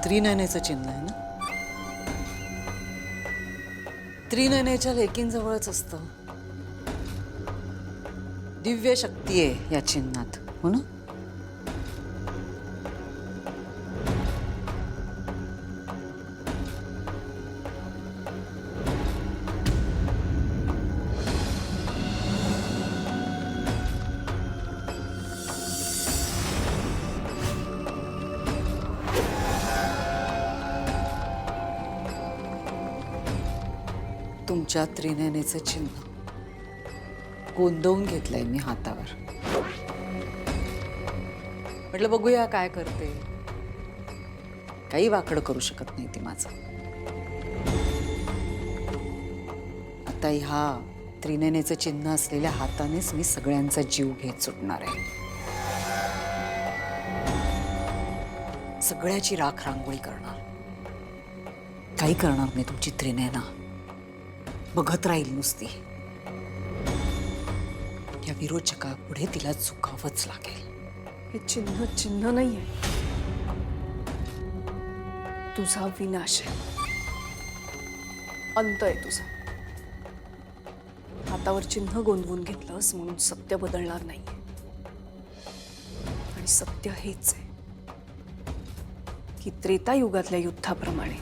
त्रिनयनेचं चिन्ह आहे ना? त्रिनयनेच्या लेकींजवळच असतं. दिव्य शक्ती आहे या चिन्हात, हो ना? तुमच्या त्रिनयनेचं चिन्ह गोंदवून घेतलंय मी हातावर. म्हटलं बघूया काय करते. काही वाकड करू शकत नाही ती माझं. आता ह्या त्रिनयनेचं चिन्ह असलेल्या हातानेच मी सगळ्यांचा जीव घेत सुटणार आहे. सगळ्याची राख रांगोळी करणार. काही करणार नाही तुमची त्रिनयना. बघत राहील नुसती. या विरोचकापुढे तिला झुकावंच लागेल. हे चिन्ह चिन्ह नाहीये, तुझा विनाश आहे. अंत आहे तुझा. हातावर चिन्ह गोंदवून घेतलंस म्हणून सत्य बदलणार नाहीये. आणि सत्य हेच आहे की त्रेतायुगातल्या युद्धाप्रमाणे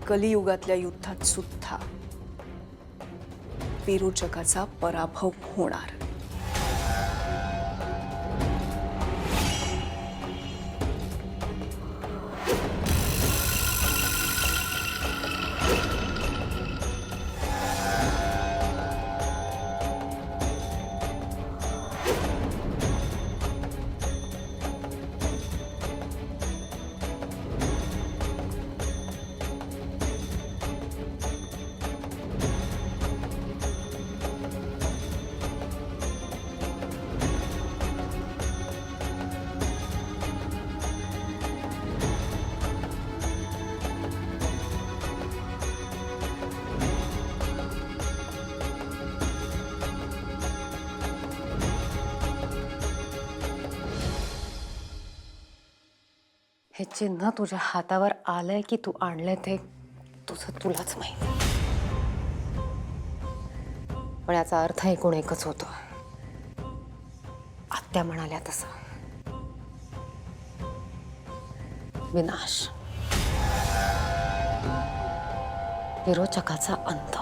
कलियुगातल्या युद्धात सुद्धा विरोचकाचा पराभव होणार. हे चिन्ह तुझ्या हातावर आलंय की तू आणलंय ते तुझं तुलाच माहित. पण याचा अर्थ एकूण एकच होतो. आत्या म्हणाल्या तसं विनाश, विरोचकाचा अंत.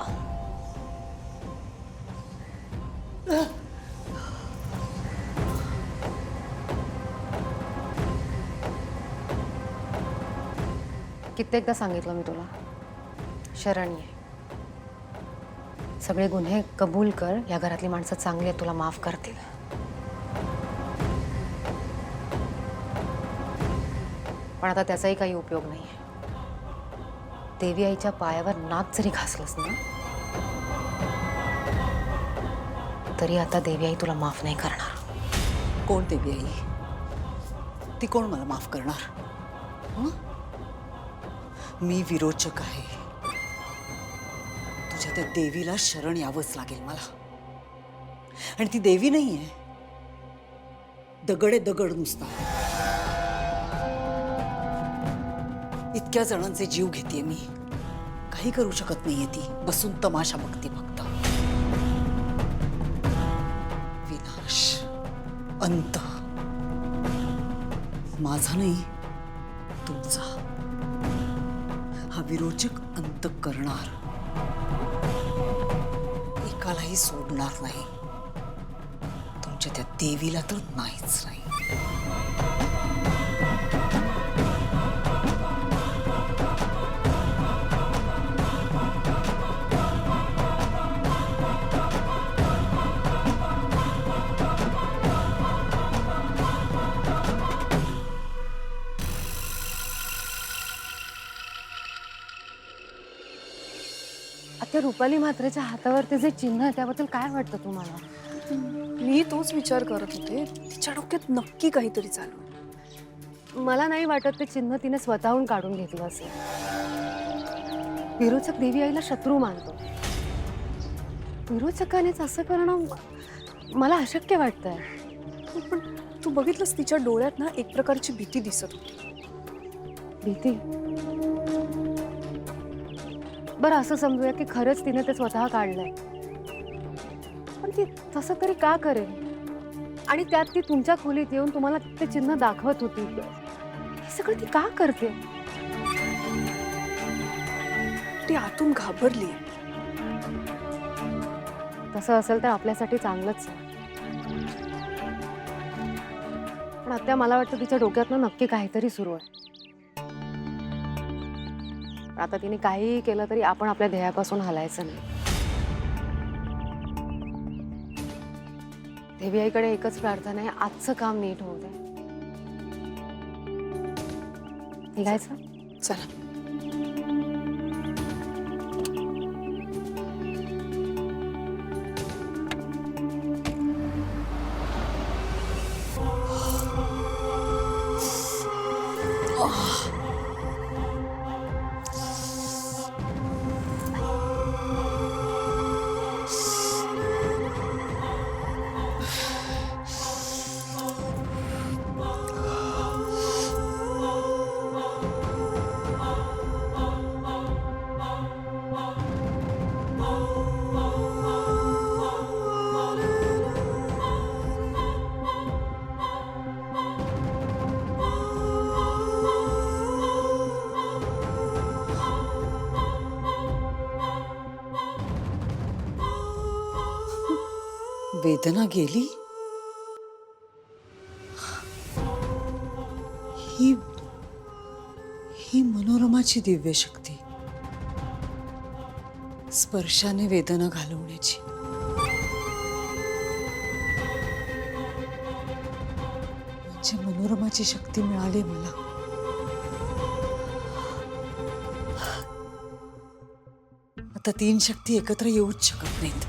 कित्येकदा सांगितलं मी तुला, शरण्य सगळे गुन्हे कबूल कर. या घरातली माणसं चांगली आहेत, तुला माफ करतील. पण आता त्याचाही काही उपयोग नाहीये. देवी आईच्या पायावर नाक जरी घासलंस ना तरी आता देवी आई तुला माफ नाही करणार. कोण देवी आई? ती कोण मला माफ करणार? हं? मी विरोचक आहे. तुझ्या त्या देवीला शरण यावंच लागेल मला. आणि ती देवी नाहीये, दगड आहे, दगड नुसता. इतक्या जणांचे जीव घेतेय मी. काही करू शकत नाहीये ती. बसून तमाशा बघते फक्त. विनाश, अंत माझा नाही, तुमचा. हा विरोचक अंत करणार. एकालाही सोडणार नाही. तुमच्या त्या देवीला तर नाहीच नाही. आता रुपाली म्हात्रेच्या हातावरती जे चिन्ह आहे त्याबद्दल काय वाटतं तुम्हाला? मी तोच विचार करत होते. तिच्या डोक्यात नक्की काहीतरी चालू आहे. मला नाही वाटत ते चिन्ह तिने स्वतःहून काढून घेतलं असेल. विरोचक देवी आईला शत्रू मानतो. विरोचकानेच असं करणं मला अशक्य वाटतंय. पण तू बघितलंस तिच्या डोळ्यात ना एक प्रकारची भीती दिसत होती. भीती. बरं असं समजूया की खरंच तिने ते स्वतः काढलंय, पण ती तसं तरी का करेल? आणि त्यात ती तुमच्या खोलीत येऊन तुम्हाला ते चिन्ह दाखवत होती. हे सगळं ती का करते? ती आतून घाबरली. तसं असेल तर आपल्यासाठी चांगलंच आहे. पण आत्या, मला वाटतं तिच्या डोक्यातनं नक्की काहीतरी सुरू आहे. आता तिने काहीही केलं तरी आपण आपल्या ध्येयापासून हलायचं नाही. देवी आईकडे एकच प्रार्थना आहे, आजचं काम नीट होऊ दे. निघायचं? चला. वेदना गेली. ही ही मनोरमाची दिव्य शक्ती, स्पर्शाने वेदना घालवण्याची. म्हणजे मनोरमाची शक्ती मिळाली मला. आता 3 शक्ती एकत्र येऊच शकत नाहीत.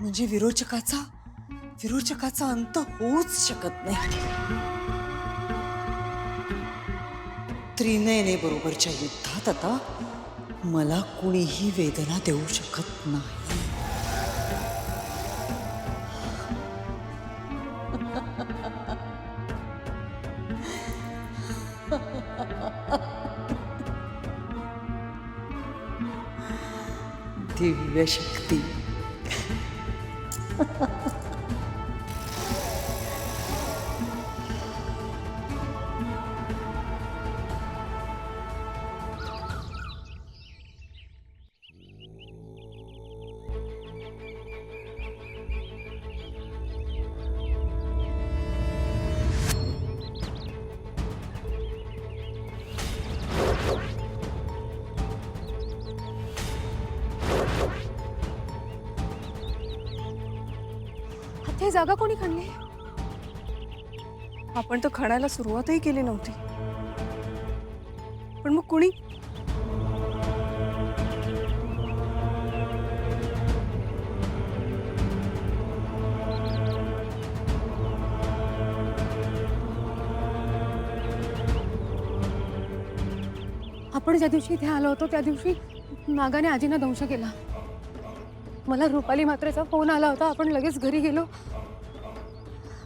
म्हणजे विरोचकाचा अंत होऊच शकत नाही. त्रिनयने बरोबरच्या युद्धात आता मला कुणीही वेदना देऊ शकत नाही. दिव्य शक्ती. आता ही जागा कोणी खणली? आपण तर खणायला सुरुवातही केली नव्हती. पण मग कुणी? आपण ज्या दिवशी इथे आलो होतो त्या दिवशी नागाने आजींना दंश केला. मला रुपाली मात्रेचा फोन आला होता. आपण लगेच घरी गेलो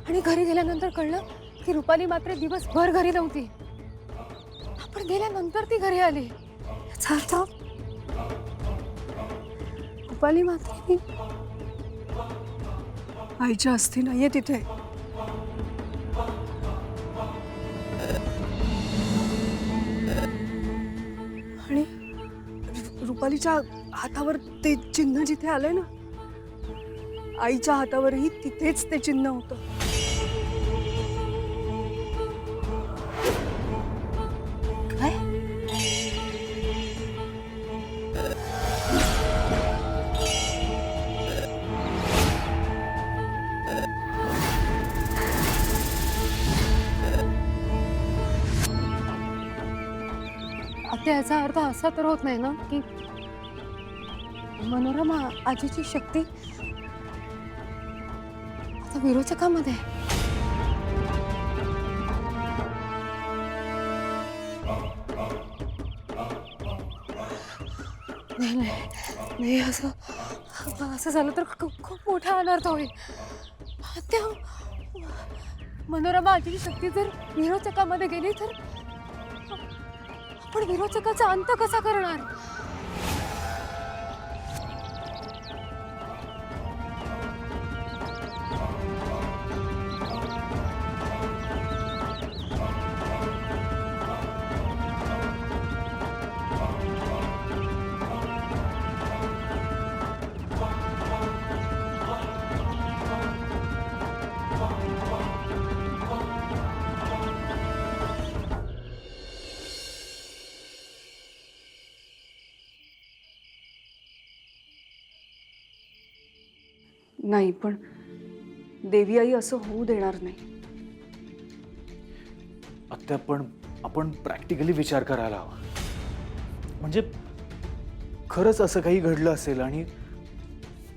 आणि घरी गेल्यानंतर कळलं की रुपाली मात्रे दिवसभर घरी नव्हती. आपण गेल्यानंतर ती घरी आली. याचा अर्थ रुपाली मात्रे आईच्या अस्थी नाहीये तिथे. आणि रुपालीच्या हातावर ते चिन्ह जिथे आलंय ना, आईच्या हातावरही तिथेच ते चिन्ह होतं. काय? आता याचा अर्थ असा तर होत नाही ना की मनोरमा आजीची शक्ती आता विरोचकामध्ये आहे. नाही नाही नाही, असं झालं तर खूप मोठा अनर्थ होईल. त्या मनोरमा आजीची शक्ती जर विरोचकामध्ये गेली तर आपण विरोचकाचा अंत कसा करणार? नाही, पण देवी आई असं होऊ देणार नाही. आत्या आपण प्रॅक्टिकली विचार करायला हवा. म्हणजे खरंच असं काही घडलं असेल आणि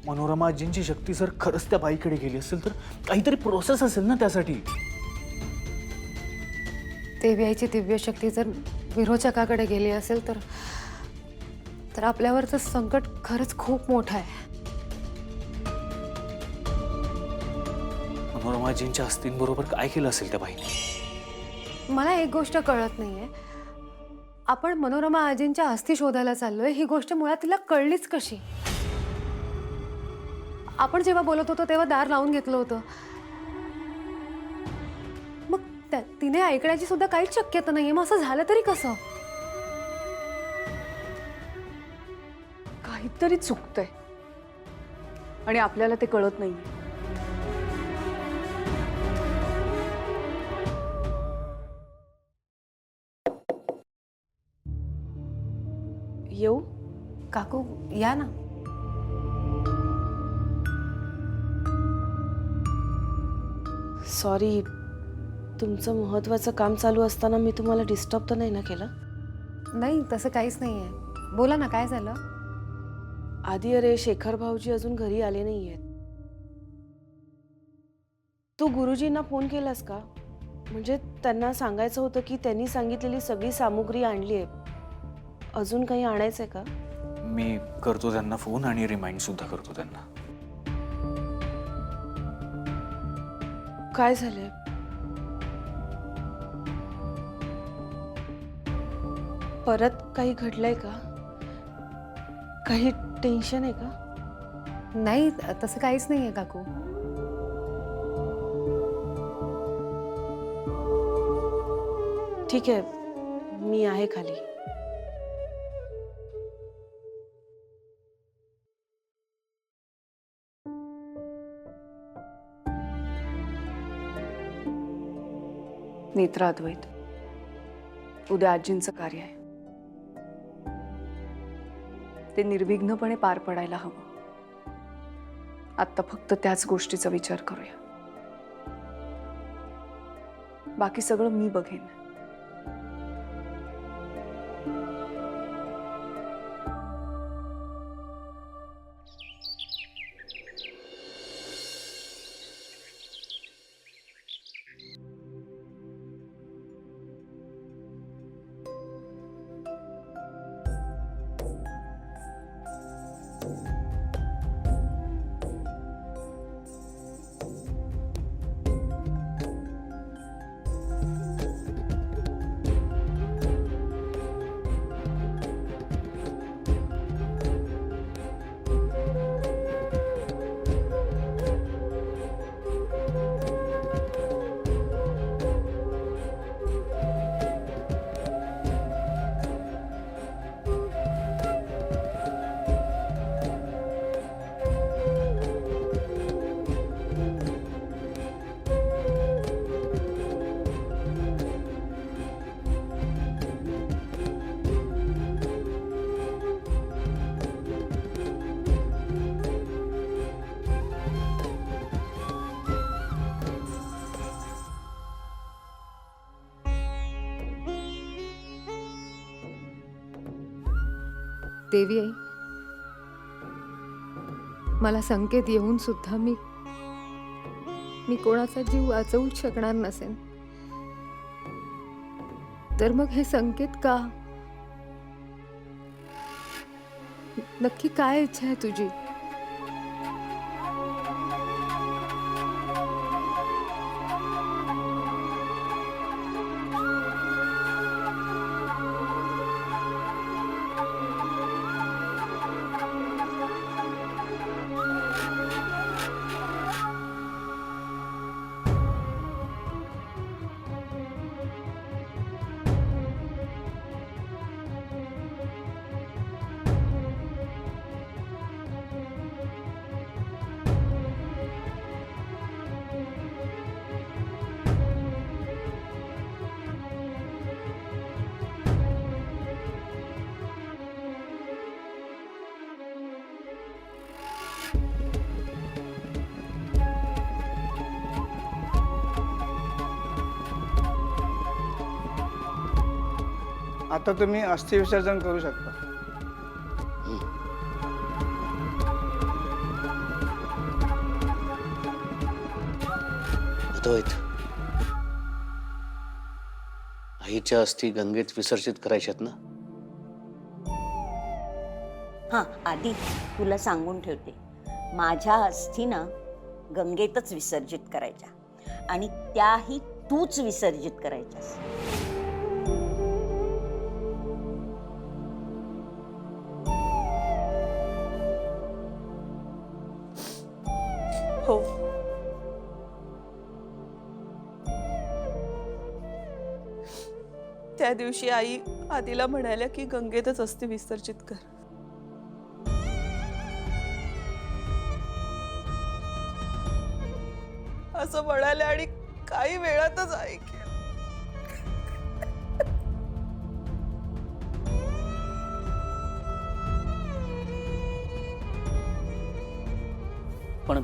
मनोरमा आजींची शक्ती जर खरंच त्या बाईकडे गेली असेल तर काहीतरी प्रोसेस असेल ना त्यासाठी. देवी आईची दिव्य शक्ती जर विरोचकाकडे गेली असेल तर आपल्यावरचं संकट खरंच खूप मोठं आहे. मनोरमा आजींच्या अस्थींबरोबर काय केलं असेल त्या बाईने? मला एक गोष्ट कळत नाहीये, आपण मनोरमा आजींच्या अस्थी शोधायला चाललोय ही गोष्ट मुळात तिला कळलीच कशी? आपण जेव्हा बोलत होतो तेव्हा दार लावून घेतलं होतं. मग तिने ऐकण्याची सुद्धा काहीच शक्यता नाहीये. मग असं झालं तरी कसं? काहीतरी चुकतंय आणि आपल्याला ते कळत नाहीये. येऊ? काकू या ना. सॉरी, तुमचं महत्त्वाचं काम चालू असताना मी तुम्हाला डिस्टर्ब तर नाही ना केलं? नाही तसं काहीच नाहीये. बोला ना, काय झालं? आधी अरे, शेखर भाऊजी अजून घरी आले नाहीयेत. तू गुरुजींना फोन केलास का? म्हणजे त्यांना सांगायचं होतं की त्यांनी सांगितलेली सगळी सामुग्री आणली आहे. अजून काही आणायचंय का? मी करतो त्यांना फोन आणि रिमाइंड सुद्धा करतो त्यांना. काय झालंय? परत काही घडलंय का? काही टेन्शन आहे का? नाही तसं काहीच नाहीये काकू. ठीक आहे, मी आहे खाली. नेत्रा अद्वैत, उद्या आजींचं कार्य आहे. ते निर्विघ्नपणे पार पडायला हवं. आत्ता फक्त त्याच गोष्टीचा विचार करूया. बाकी सगळं मी बघेन. देवी आई, मला संकेत येऊन सुद्धा मी कोणाचा जीव वाचवूच शकणार नसेन. तर मग हे संकेत का? नक्की काय इच्छा आहे तुझी? आता तुम्ही अस्थि विसर्जन करू शकता. अद्वैत, आईच्या अस्थी गंगेत विसर्जित करायच्यात ना? हां आधी तुला सांगून ठेवते, माझ्या अस्थी ना गंगेतच विसर्जित करायच्या आणि त्याही तूच विसर्जित करायच्यास. हो. त्या दिवशी आई आधीला म्हणाल्या की गंगेतच अस्थि विसर्जित कर. असं म्हणाले आणि काही वेळातच आई केलं. पण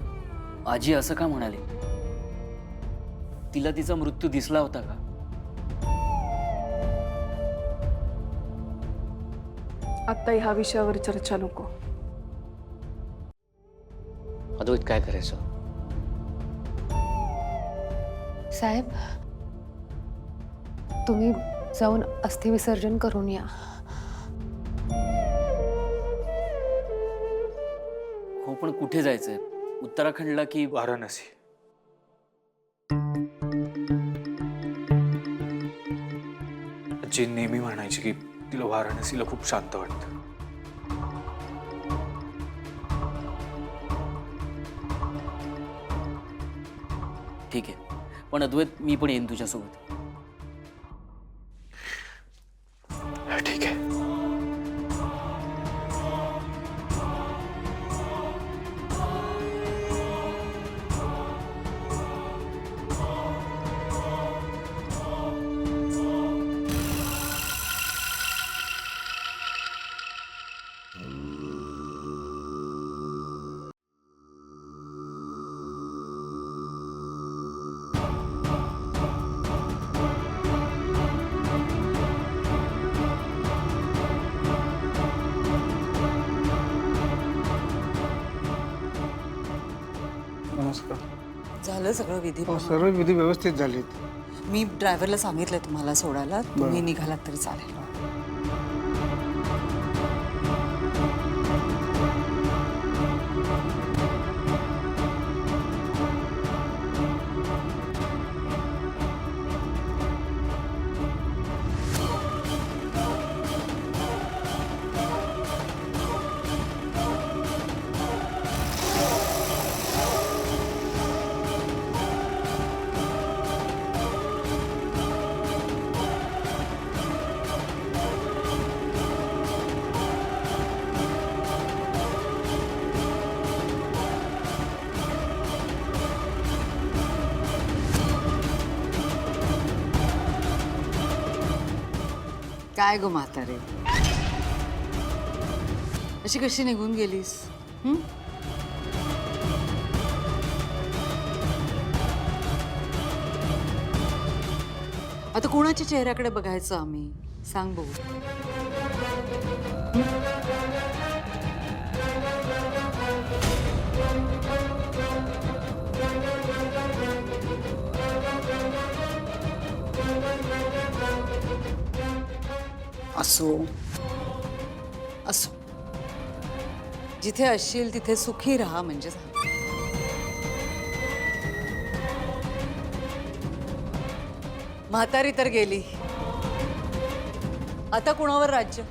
आजी असं का म्हणाली? तिला तिचा मृत्यू दिसला होता का? आत्ता ह्या विषयावर चर्चा नको. अद्वैत, काय करायचं? साहेब, तुम्ही जाऊन अस्थि विसर्जन करून या. हो, पण कुठे जायचंय? उत्तराखंडला की वाराणसी. आजी नेहमी म्हणायची की तिला वाराणसीला खूप शांत वाटतं. ठीक आहे, पण अद्वैत मी पण येईन तुझ्यासोबत. ठीक आहे. नमस्कार. झालं सगळं विधी. हो, सर्व विधी व्यवस्थित झालेत. मी ड्रायव्हरला सांगितलंय तुम्हाला सोडायला, तुम्ही निघालात तरी चालेल. काय गो म्हातारे, अशी कशी निघून गेलीस? आता कोणाच्या चेहऱ्याकडे बघायचं आम्ही? सांग बघू. असो असो, जिथे असशील तिथे सुखी राहा म्हणजे झालं. म्हातारी तर गेली, आता कुणावर राज्य?